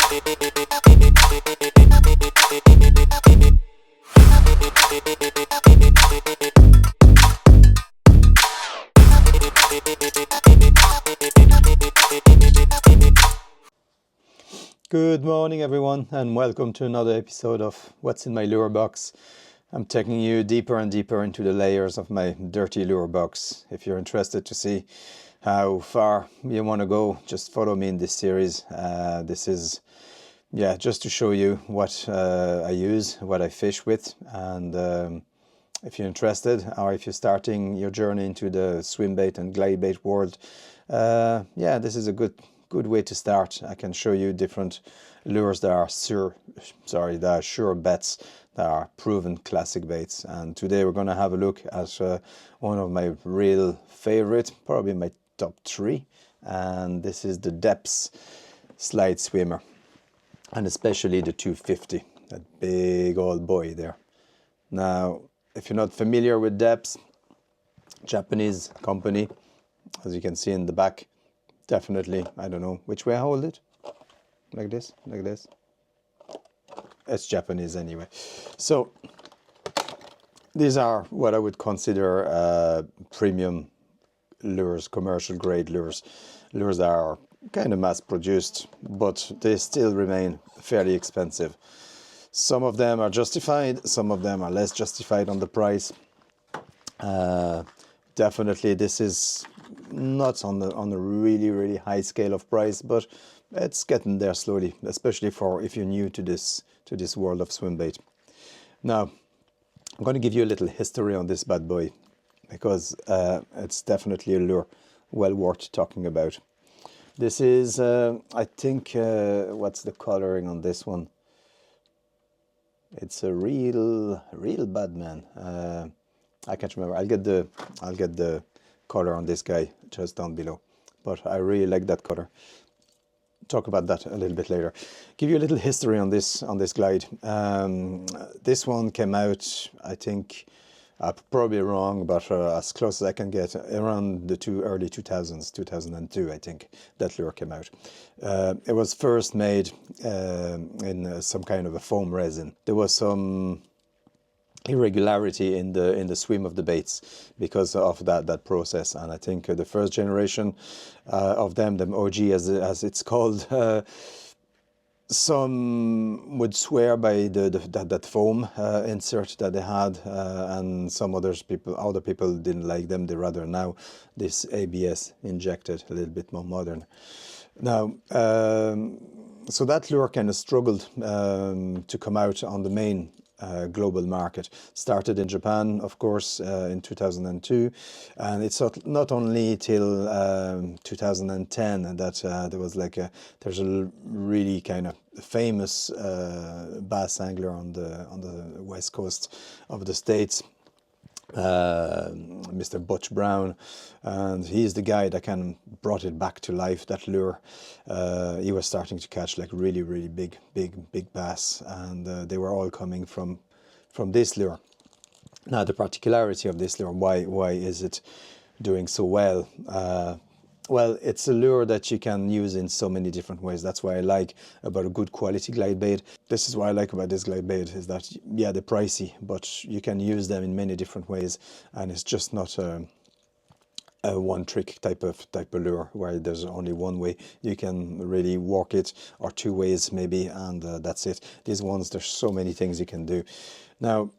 Good morning everyone, and welcome to another episode of What's in My Lure Box. I'm taking you deeper and deeper into the layers of my dirty lure box. If you're interested to see how far you want to go, just follow me in this series. This is just to show you what I use, what I fish with, and if you're interested, or if you're starting your journey into the swim bait and glide bait world, this is a good way to start. I can show you different lures that are sure bets, that are proven classic baits. And today we're going to have a look at one of my real favorite, probably my top 3, and this is the Deps slide swimmer, and especially the 250, that big old boy there. Now, if you're not familiar with Deps, Japanese company, as you can see in the back, definitely, I don't know which way I hold it, like this, it's Japanese anyway. So these are what I would consider premium lures, commercial grade lures that are kind of mass produced, but they still remain fairly expensive. Some of them are justified, some of them are less justified on the price. Definitely this is not on a really high scale of price, but it's getting there slowly, especially for if you're new to this world of swim bait. Now I'm going to give you a little history on this bad boy, because it's definitely a lure well worth talking about. This is I think what's the coloring on this one? It's a real bad man. I can't remember. I'll get the color on this guy just down below, but I really like that color. Talk about that a little bit later. Give you a little history on this glide. This one came out, I think, probably wrong, but as close as I can get, around the early 2000s, 2002, I think that lure came out. It was first made in some kind of a foam resin. There was some irregularity in the swim of the baits because of that process, and I think the first generation of them OG as it's called, some would swear by that foam insert that they had, and some other people didn't like them. They rather now this ABS injected, a little bit more modern. Now so that lure kind of struggled to come out on the main global market. Started in Japan, of course, in 2002, and it's not only till 2010 that there was there's a really kind of famous bass angler on the west coast of the States, Mr. Butch Brown, and he's the guy that kind of brought it back to life, that lure. He was starting to catch like really big bass, and they were all coming from this lure. Now the particularity of this lure, why is it doing so well? Well, it's a lure that you can use in so many different ways. That's why I like about a good quality glide bait. This is what I like about this glide bait, is that, yeah, they're pricey, but you can use them in many different ways, and it's just not a one trick type of lure where there's only one way. You can really work it, or 2 ways maybe, and that's it. These ones, there's so many things you can do. Now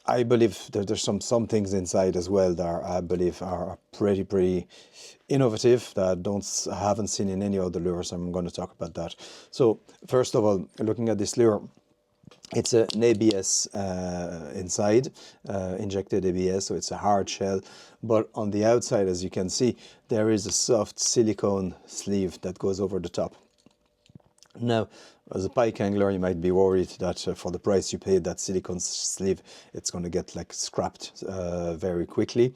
I believe that there's some things inside as well that I believe are pretty innovative, that I haven't seen in any other lures. I'm going to talk about that. So first of all, looking at this lure, it's an ABS inside, injected ABS, so it's a hard shell, but on the outside, as you can see, there is a soft silicone sleeve that goes over the top. Now, as a pike angler, you might be worried that for the price you paid, that silicone sleeve, it's going to get scrapped very quickly,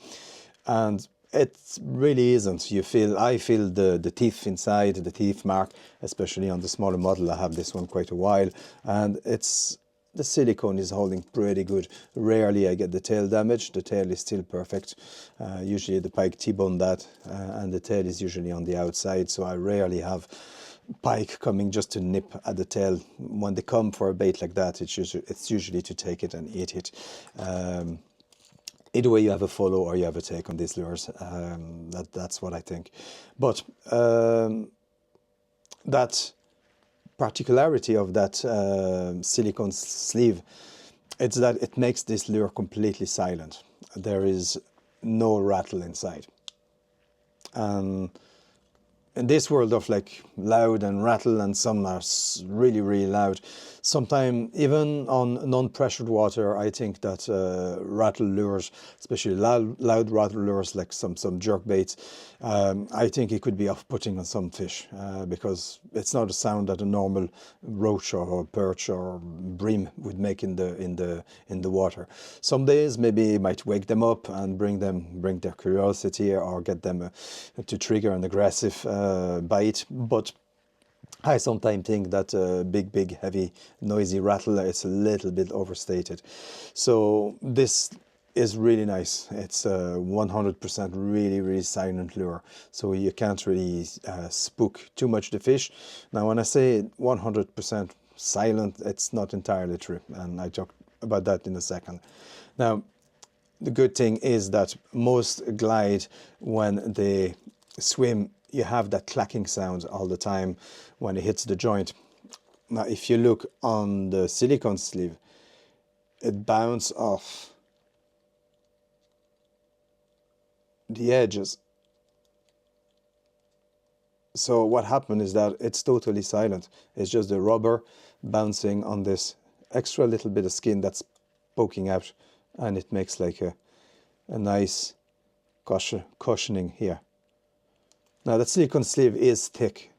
and it really isn't. I feel the teeth inside, the teeth mark, especially on the smaller model. I have this one quite a while, and the silicone is holding pretty good. Rarely I get the tail damage. The tail is still perfect. Usually the pike T-bone that, and the tail is usually on the outside, so I rarely have pike coming just to nip at the tail. When they come for a bait like that, it's usually to take it and eat it. Either way, you have a follow or you have a take on these lures. That's what I think. But that particularity of that silicone sleeve, it's that it makes this lure completely silent. There is no rattle inside. In this world of like loud and rattle, and some are really, really loud, sometimes even on non-pressured water, I think that rattle lures, especially loud rattle lures like some jerk baits, I think it could be off-putting on some fish because it's not a sound that a normal roach or perch or bream would make in the water. Some days maybe it might wake them up and bring their curiosity or get them to trigger an aggressive bite, but I sometimes think that big, heavy, noisy rattle, it's a little bit overstated. So this is really nice. It's 100% really, really silent lure. So you can't really spook too much the fish. Now, when I say 100% silent, it's not entirely true. And I talk about that in a second. Now, the good thing is that most glide, when they swim, you have that clacking sound all the time when it hits the joint. Now, if you look on the silicone sleeve, it bounces off the edges. So what happened is that it's totally silent. It's just the rubber bouncing on this extra little bit of skin that's poking out, and it makes like a nice cushioning here. Now that silicone sleeve is thick,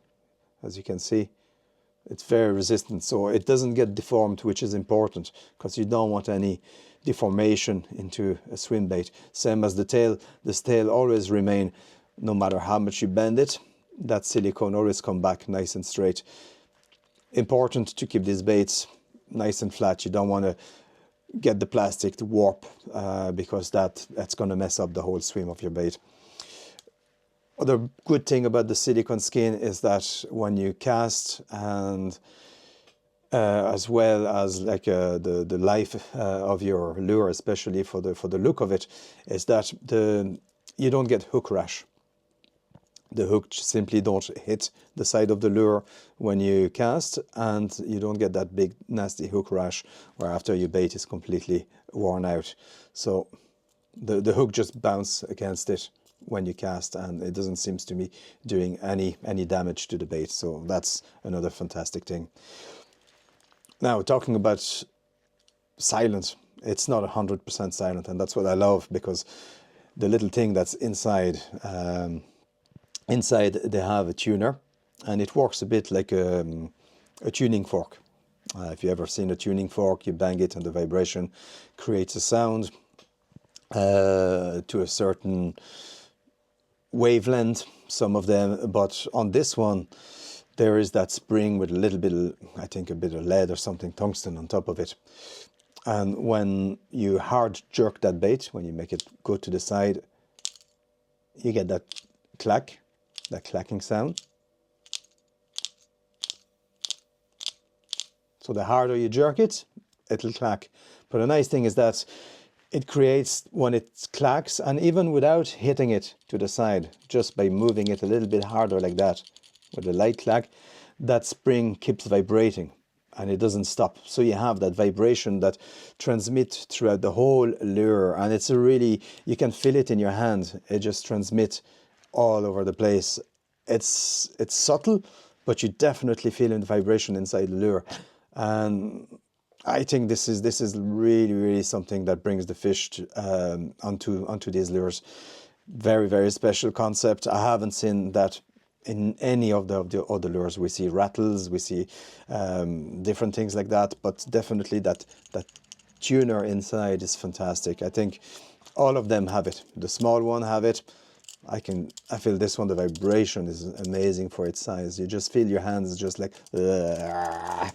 as you can see. It's very resistant, so it doesn't get deformed, which is important because you don't want any deformation into a swim bait. Same as the tail. This tail always remain, no matter how much you bend it, that silicone always come back nice and straight. Important to keep these baits nice and flat. You don't want to get the plastic to warp because that's going to mess up the whole swim of your bait. Other good thing about the silicone skin is that when you cast, and as well as like the life of your lure, especially for the look of it, is that you don't get hook rash. The hook simply don't hit the side of the lure when you cast, and you don't get that big nasty hook rash where after your bait is completely worn out. So the hook just bounces against it when you cast, and it doesn't seem to be doing any damage to the bait. So that's another fantastic thing. Now, talking about silent, it's not 100% silent, and that's what I love, because the little thing that's inside, inside they have a tuner, and it works a bit like a tuning fork. If you ever seen a tuning fork, you bang it and the vibration creates a sound to a certain wavelength, some of them, but on this one there is that spring with a little bit of, I think, a bit of lead or something, tungsten on top of it. And when you hard jerk that bait, when you make it go to the side, you get that clack, that clacking sound. So the harder you jerk it, it'll clack. But the nice thing is that it creates, when it clacks, and even without hitting it to the side, just by moving it a little bit harder like that, with a light clack, that spring keeps vibrating and it doesn't stop. So you have that vibration that transmits throughout the whole lure, and it's a really, you can feel it in your hand. It just transmits all over the place. It's subtle, but you definitely feel the vibration inside the lure. And I think this is really, really something that brings the fish to, onto these lures. Very, very special concept. I haven't seen that in any of the other lures. We see rattles, we see different things like that, but definitely that tuner inside is fantastic. I think all of them have it. The small one have it. I feel this one, the vibration is amazing for its size. You just feel your hands just like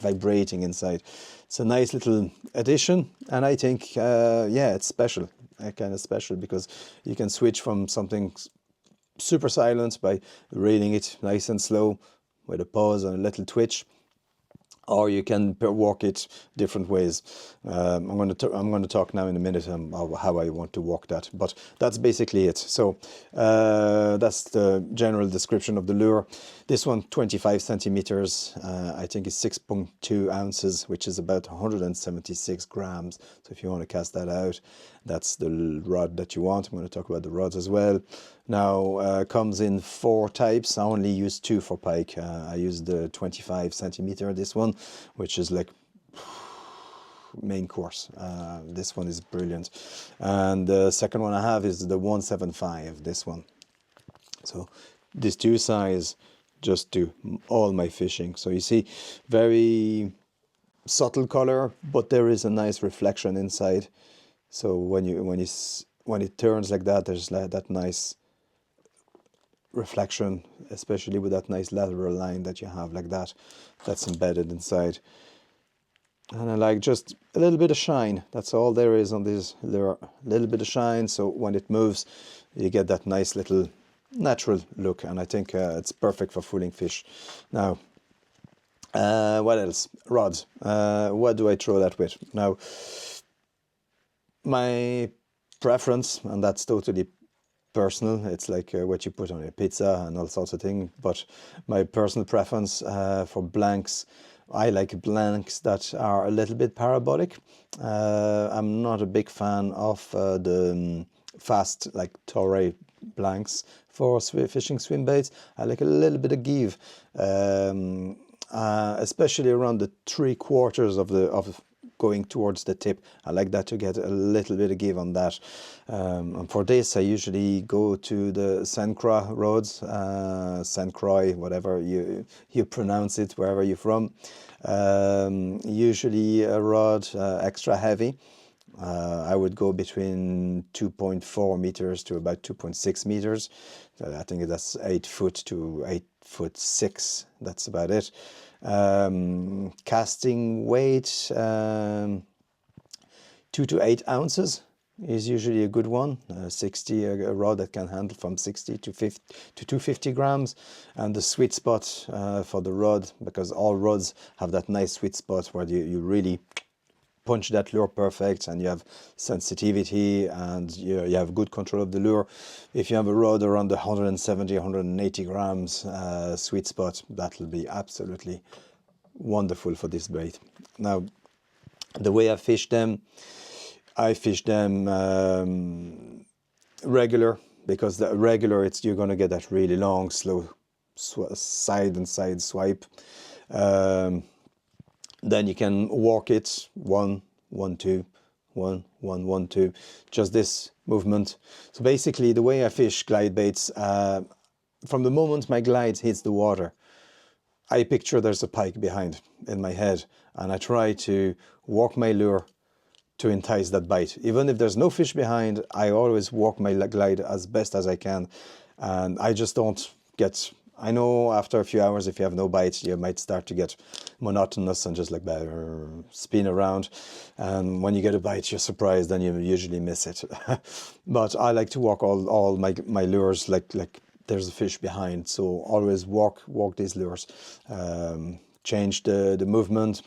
vibrating inside. It's a nice little addition, and I think, yeah, it's special, kind of special, because you can switch from something super silent by reading it nice and slow, with a pause and a little twitch, or you can walk it different ways. I'm going to talk now in a minute how I want to walk that, but that's basically it. So that's the general description of the lure. This one, 25 centimeters, I think is 6.2 ounces, which is about 176 grams. So if you want to cast that out, that's the rod that you want. I'm going to talk about the rods as well. Now, comes in 4 types. I only use 2 for pike. I use the 25 centimeter, this one, which is like main course. This one is brilliant. And the second one I have is the 175, this one. So these 2 size just do all my fishing. So you see, very subtle color, but there is a nice reflection inside. So when it turns like that, there's that nice reflection, especially with that nice lateral line that you have like that, that's embedded inside. And I like just a little bit of shine. That's all there is on this lure, a little bit of shine. So when it moves, you get that nice little natural look. And I think it's perfect for fooling fish. Now, what else? Rods. What do I throw that with? Now, my preference, and that's totally personal, it's like what you put on a pizza and all sorts of things, but my personal preference for blanks, I like blanks that are a little bit parabolic. I'm not a big fan of the fast, like Torre blanks for fishing swim baits. I like a little bit of give, especially around the 3/4 of going towards the tip. I like that to get a little bit of give on that. And for this, I usually go to the Saint Croix rods, Saint Croix, whatever you pronounce it, wherever you're from. Usually a rod extra heavy. I would go between 2.4 meters to about 2.6 meters. I think that's 8 foot to 8'6". That's about it. Casting weight, 2 to 8 ounces is usually a good one. 60, a rod that can handle from 60 to 250 grams. And the sweet spot for the rod, because all rods have that nice sweet spot where you really punch that lure perfect, and you have sensitivity, and you have good control of the lure. If you have a rod around the 170, 180 grams sweet spot, that will be absolutely wonderful for this bait. Now, the way I fish them regular, because the regular, you're going to get that really long, slow side and side swipe. Then you can walk it 1, 1, 2, 1, 1, 1, 2, just this movement. So basically, the way I fish glide baits, from the moment my glide hits the water, I picture there's a pike behind in my head, and I try to walk my lure to entice that bite. Even if there's no fish behind, I always walk my glide as best as I can, and I just don't get... I know after a few hours, if you have no bites, you might start to get monotonous and just like spin around. And when you get a bite, you're surprised and you usually miss it. But I like to walk all my lures like there's a fish behind. So always walk these lures. Change the movement,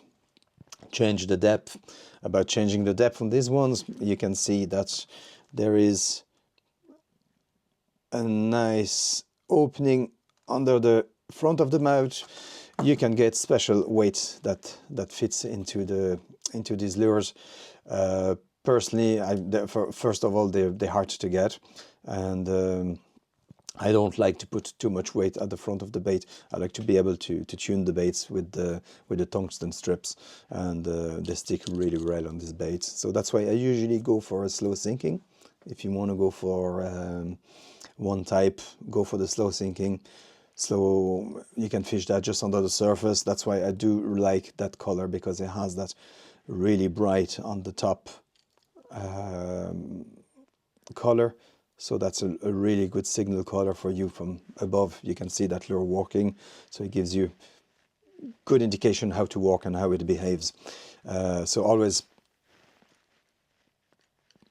change the depth. About changing the depth on these ones, you can see that there is a nice opening under the front of the mouth. You can get special weight that fits into these lures. Personally, first of all, they're hard to get, and I don't like to put too much weight at the front of the bait. I like to be able to tune the baits with the tungsten strips, and they stick really well on this bait. So that's why I usually go for a slow sinking. If you want to go for one type, go for the slow sinking. So you can fish that just under the surface. That's why I do like that color, because it has that really bright on the top color. So that's a really good signal color for you from above. You can see that lure walking, so it gives you good indication how to walk and how it behaves. So always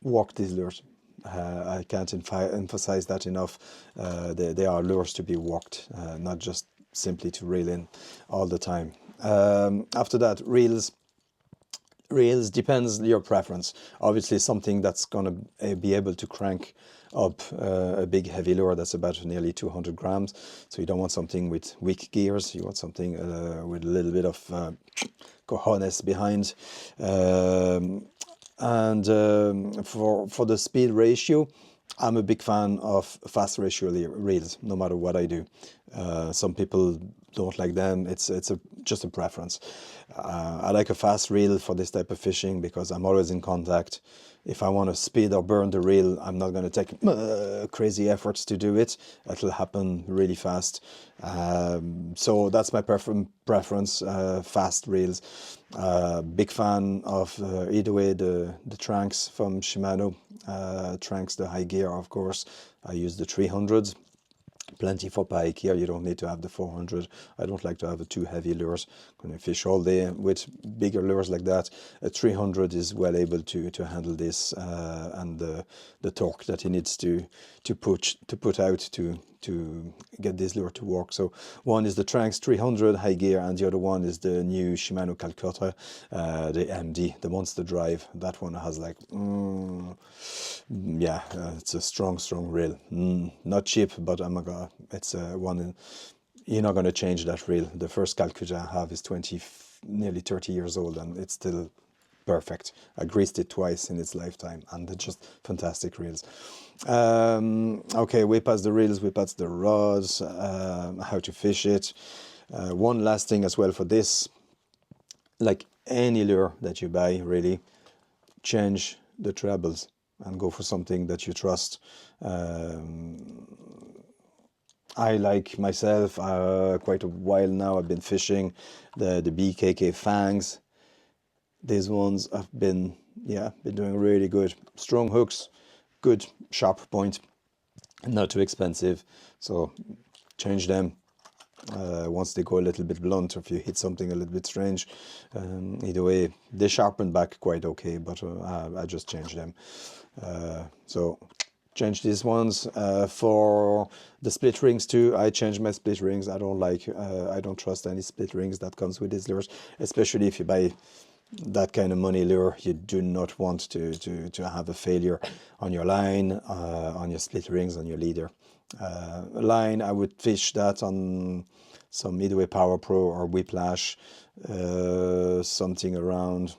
walk these lures. I can't emphasize that enough. They are lures to be walked, not just simply to reel in all the time. After that, reels. Reels depends your preference. Obviously, something that's going to be able to crank up a big heavy lure that's about nearly 200 grams. So you don't want something with weak gears. You want something with a little bit of cojones behind. For the speed ratio, I'm a big fan of fast ratio reels, no matter what I do. Some people don't like them. It's just a preference. I like a fast reel for this type of fishing because I'm always in contact. If I want to speed or burn the reel, I'm not going to take crazy efforts to do it. It'll happen really fast. So that's my preference, fast reels. Big fan of either way the Tranks from Shimano. Tranks, the high gear, of course. I use the 300s. Plenty for pike here. You don't need to have the 400. I don't like to have too heavy lures. When I fish all day with bigger lures like that, a 300 is well able to handle this and the torque that he needs to put out to get this lure to work. So one is the Tranks 300 high gear, and the other one is the new Shimano Calcutta, the MD, the Monster Drive. That one has like, it's a strong reel. Not cheap, but it's one. You're not going to change that reel. The first Calcutta I have is nearly 30 years old, and it's still perfect. I greased it twice in its lifetime, and they're just fantastic reels. Okay, we passed the reels, we passed the rods, how to fish it. One last thing as well for this, like any lure that you buy, really, change the trebles and go for something that you trust. I like myself, quite a while now, I've been fishing the BKK Fangs. These ones have been doing really good. Strong hooks, good sharp point, not too expensive. So change them once they go a little bit blunt, or if you hit something a little bit strange. Either way, they sharpen back quite okay, but I just change them. So change these ones. For the split rings too, I change my split rings. I don't trust any split rings that comes with these lures, especially if you buy that kind of money lure. You do not want to have a failure on your line, on your split rings, on your leader. Line, I would fish that on some either way Power Pro or Whiplash, something around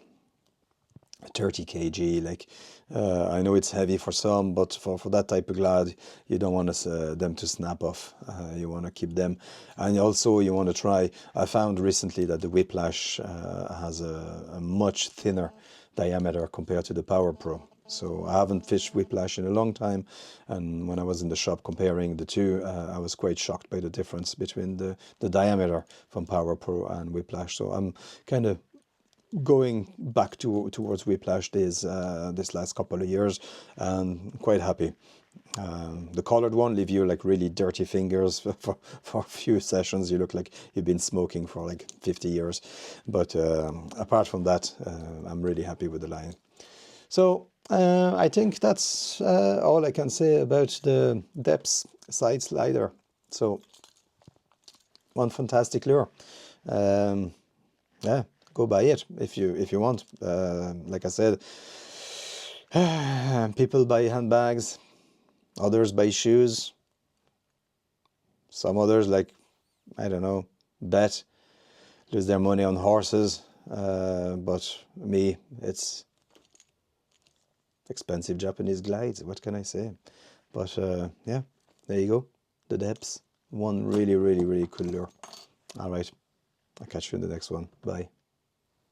30 kg. Like I know it's heavy for some, but for that type of glad, you don't want them to snap off. You want to keep them, and also you want to try. I found recently that the Whiplash has a much thinner diameter compared to the Power Pro. So I haven't fished Whiplash in a long time, and when I was in the shop comparing the two, I was quite shocked by the difference between the diameter from Power Pro and Whiplash. So I'm kind of going back towards Whiplash this last couple of years, and quite happy. The colored one leave you like really dirty fingers for a few sessions. You look like you've been smoking for like 50 years. But apart from that, I'm really happy with the line. So I think that's all I can say about the Deps side slider. So one fantastic lure. Yeah, go buy it if you want. Like I said, people buy handbags, others buy shoes, some others, like, I don't know, bet, lose their money on horses, but me, it's expensive Japanese glides, what can I say? But yeah, there you go, the Deps, one really cool lure. All right, I'll catch you in the next one, bye.